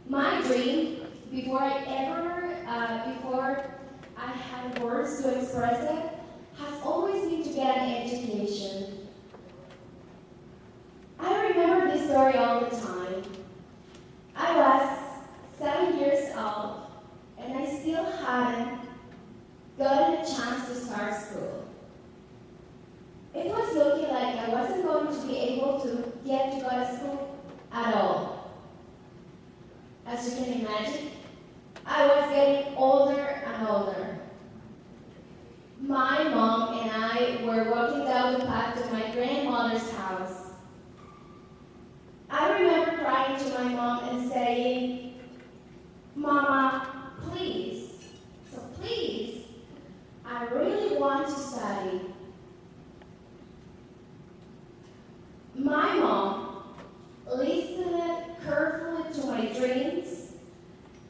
My dream, before I had words to express it, has always been to get an education. I remember this story all the time. I was 7 years old, and I still hadn't gotten a chance to start school. It was looking like I wasn't going to be able to get to go to school at all. As you can imagine, I was getting older and older. My mom and I were walking down the path to my grandmother's house. I remember crying to my mom and saying, "Mama, please, so please, I really want to study." My mom listened carefully to my dreams,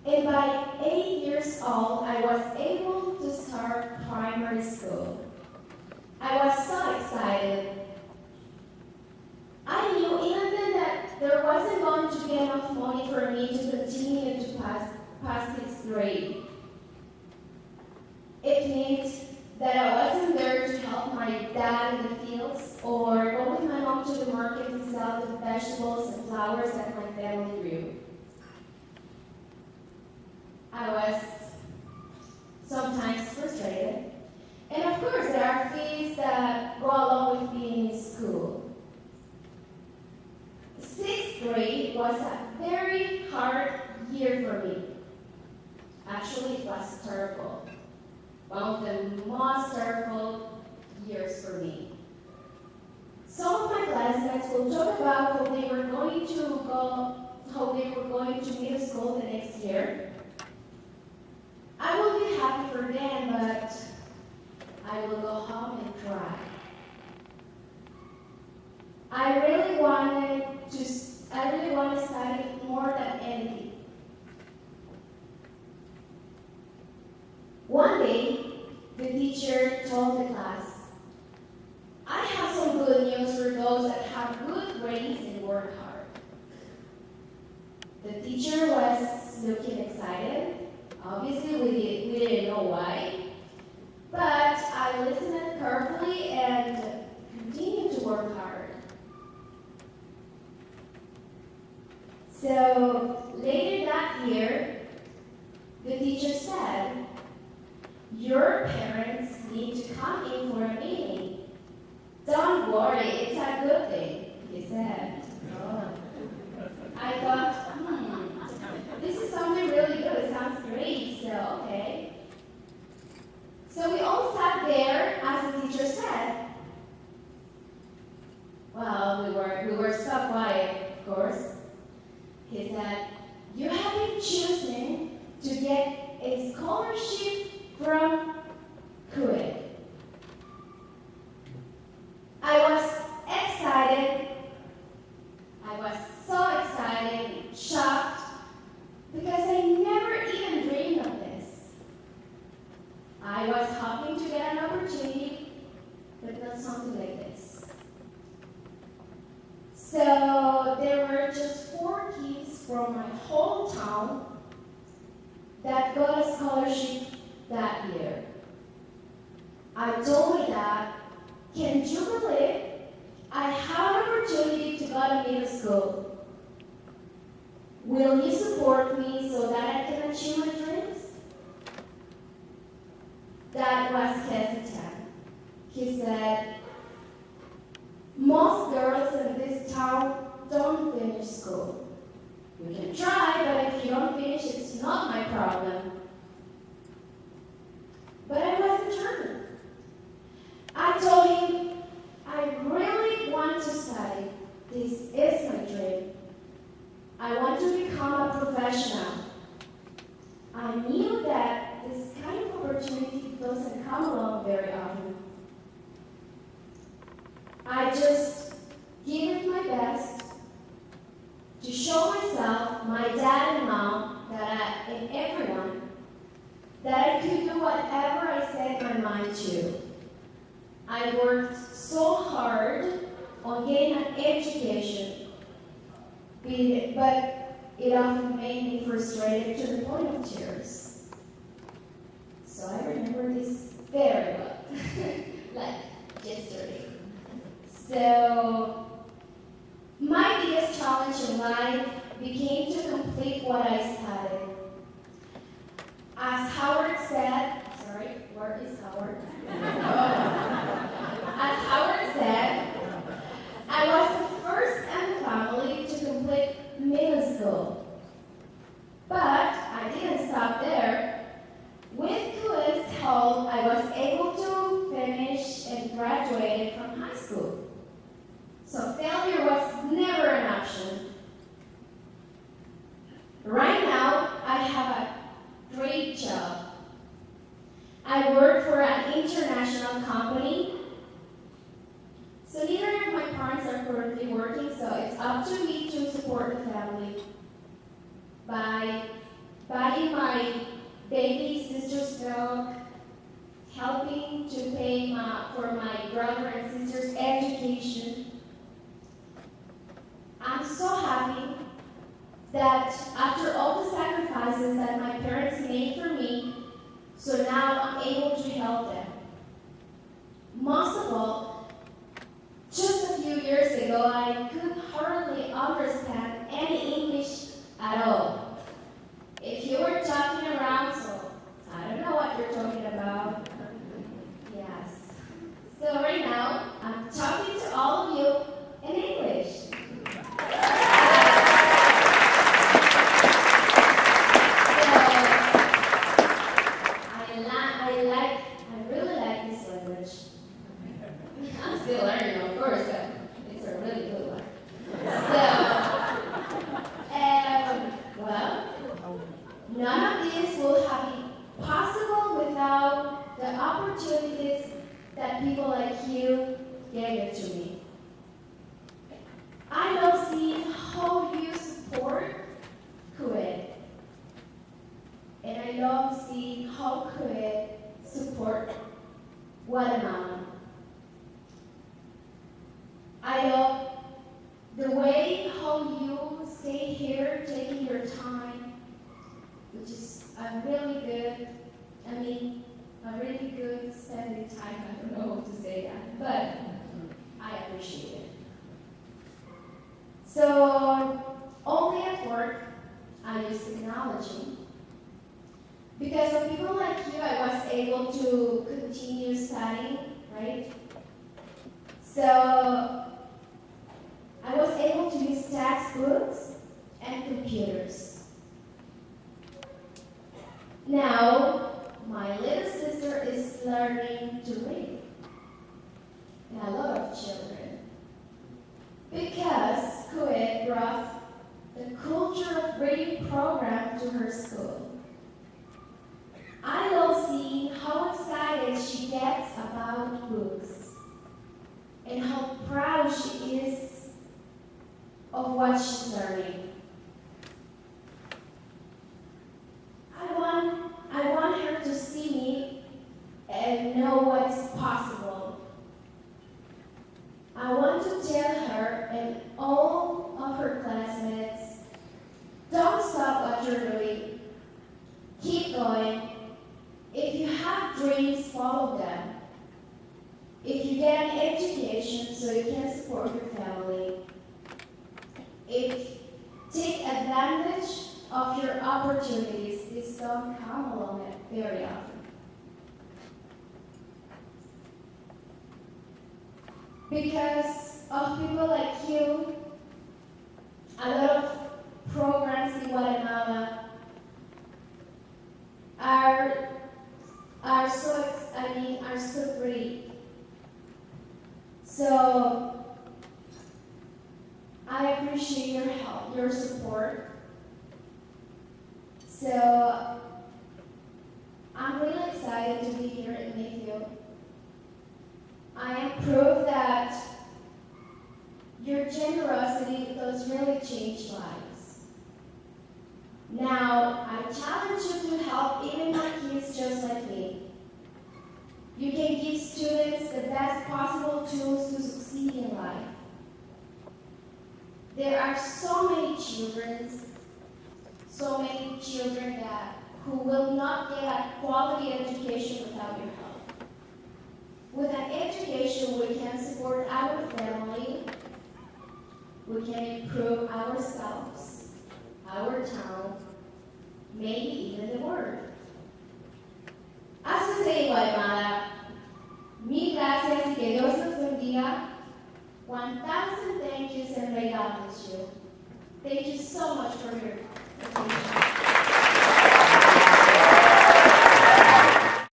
and by 8 years old, I was able to start primary school. I was so excited. I knew even then that there wasn't going to be enough money for me to continue to pass 6th grade. It meant that I wasn't there to help my dad in the fields or go with my mom to the market and sell the vegetables and flowers that my family grew. I was sometimes frustrated. And of course, there are fees that go along with being in school. 6th grade was a very hard year for me. Actually, it was terrible. One of the most terrible years for me. Some of my classmates will talk about how they were going to middle school the next year. I will be happy for them, but I will go home and cry. I really wanted to study more than anything. One day, the teacher told the class, "I have some good news for those that have good grades and work hard." The teacher was looking excited. Obviously, we didn't know why. But I listened carefully and continued to work hard. So later that year, the teacher said, "Your parents need to come in for a meeting." "Don't worry, it's a good thing," he said. Oh. I thought, this is something really good. It sounds great, so okay. So we all sat there, as the teacher said. Well, we were so quiet, of course. He said, "You have been chosen to get a scholarship from Kuwait." I was excited. I was so excited, shocked, because I never even dreamed of this. I was hoping to get an opportunity, but not something like this. So there were just 4 kids from my whole town that got a scholarship that year. I told my dad, "Can you believe I have an opportunity to go to middle school? Will you support me so that I can achieve my dreams?" Dad was hesitant. He said, "Most girls in this town don't finish school. You can try, but if you don't finish, it's not my problem." But I was determined. I told him, "I really want to study. This is my dream. I want to become a professional." I knew that this kind of opportunity doesn't come along very often. I just gave it my best to show myself, my dad and mom, and everyone, that I could do whatever I set my mind to. I worked so hard on getting an education, but it often made me frustrated to the point of tears. So I remember this very well, like yesterday. So my biggest challenge in life became to complete what I studied. As Howard said, sorry, where is Howard? As Howard said, I was the first in the family to complete middle school. But I didn't stop there. With Kuwait's help, I was able to finish and graduated from high school. So failure was never an option. Right now, I have a great job. I work for an international company. So neither of my parents are currently working, so it's up to me to support the family by buying my baby sister's dog, helping to pay for my brother and sister's education. I'm so happy that after all the sacrifices that my parents made for me, so now I'm able to help them. Most of all, just a few years ago, I could hardly understand any English at all. If you were talking around, so I don't know what you're talking about. Yes. So right now, I'm talking to all of you in English. I really like this language. I'm still learning, of course, but it's a really good one. Well, none of this will have been possible without the opportunities that people like you gave it to me. I love seeing how you support Kuwait. And I love seeing how Kuwait support Guatemala. I love the way how you stay here taking your time, which is a really good spending time. I don't know how to say that, but I appreciate it. So only at work I use technology. Because of people like you, I was able to continue studying, right? So I was able to use textbooks and computers. Now, my little sister is learning to read. And a lot of children. Because Kuwait brought the culture of reading program to her school. I love seeing how excited she gets about books and how proud she is of what she's learning. I want her to see me and know what is possible. I want to tell her and all of her classmates, don't stop what you're doing. Keep going. If you have dreams, follow them. If you get an education so you can support your family, take advantage of your opportunities. These don't come along very often. Because of people like you, a lot of programs in Guatemala are so great. So I appreciate your help, your support. So I'm really excited to be here and meet you. I am proof that your generosity does really change lives. Now, I challenge you to help even my kids just like me. You can give students the best possible tools to succeed in life. There are so many children so many children who will not get a quality education without your help. With an education, we can support our family, we can improve ourselves, our town, maybe even the world. Hasta se Guatemala. Mil gracias y que Dios nos bendiga. 1,000 thank yous and may God bless you. Thank you so much for your attention.